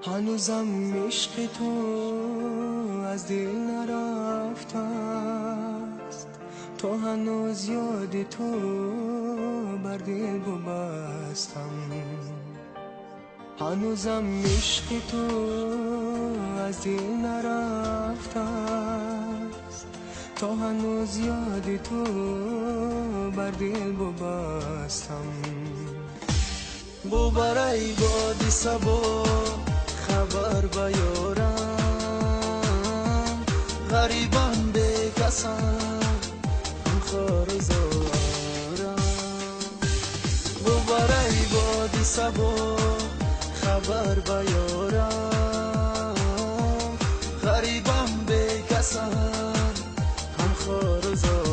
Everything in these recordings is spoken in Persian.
هنوزم عشق تو از دل نرفته است، تو هنوز یاد تو بر دل ببستم. هنوزم عشق تو از دل نرفته است، تو هنوز یاد تو بر دل ببستم. بو برای بادی سبا خبر بیارم، غریبم به کسم هم خار زارم. بو برای بادی سبا خبر بیارم، غریبم به کسم هم خار زارم.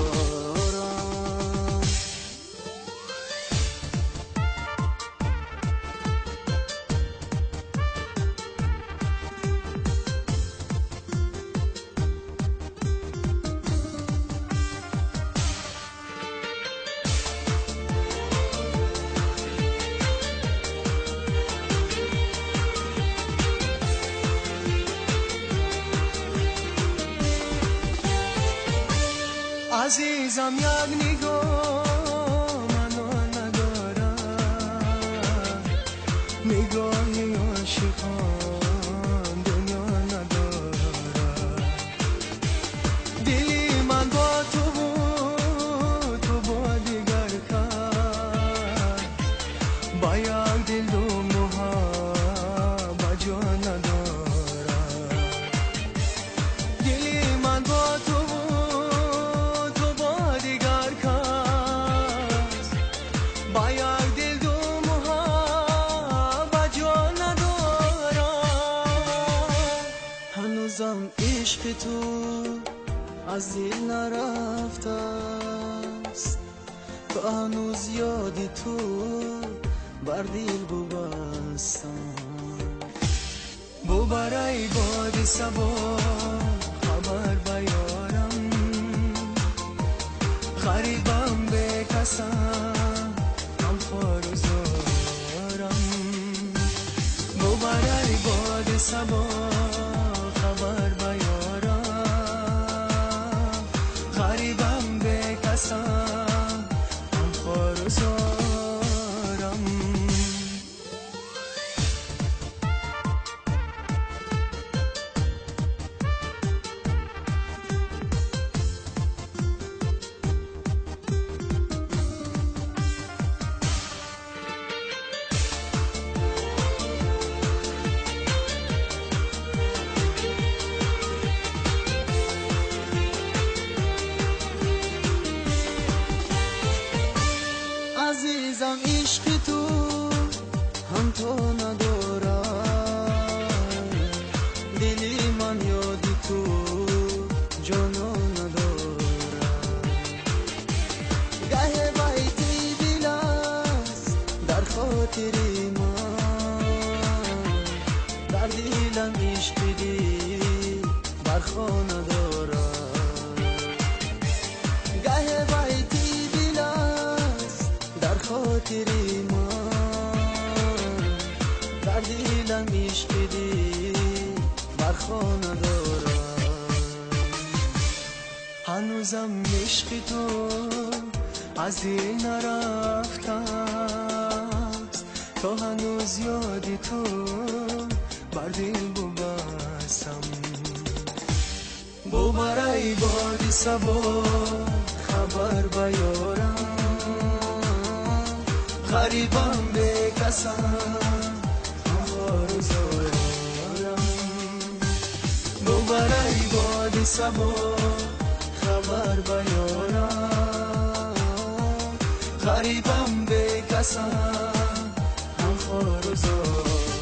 عزیزم یک نگاه منو ندارم، نگاهی عاشقان دنیا ندارم. دلی من با تو بود، تو با دیگر کرد، با یک دل و محبت جا ندارم. دلی من با تو عشق تو از دل نرفته است، تو هنوز یاد تو بر دل ببستم. بو برای باد صبا خبر بیارم، غریبم به کسم هم خار زارم. بو برای باد صبا خبر بیارم، غریبم به کسم هم خار زارم. عزیزم عشق تو هم تو ندارم، دلی من یاد تو جانو ندارم. گه بیتی دل است در خاطر من، در دلم عشق دی برخا ندارم. گه بیتی دل است در خاطر من، در دلم عشق دی برخا ندارم. هنوزم عشق تو از دل نرفته است، تو هنوز یاد تو بر دل ببستم. بو برای باد صبا خبر بیارم، غریبم به کسم هم خار زارم. بو برای باد صبا خبر بیارم، غریبم به کسم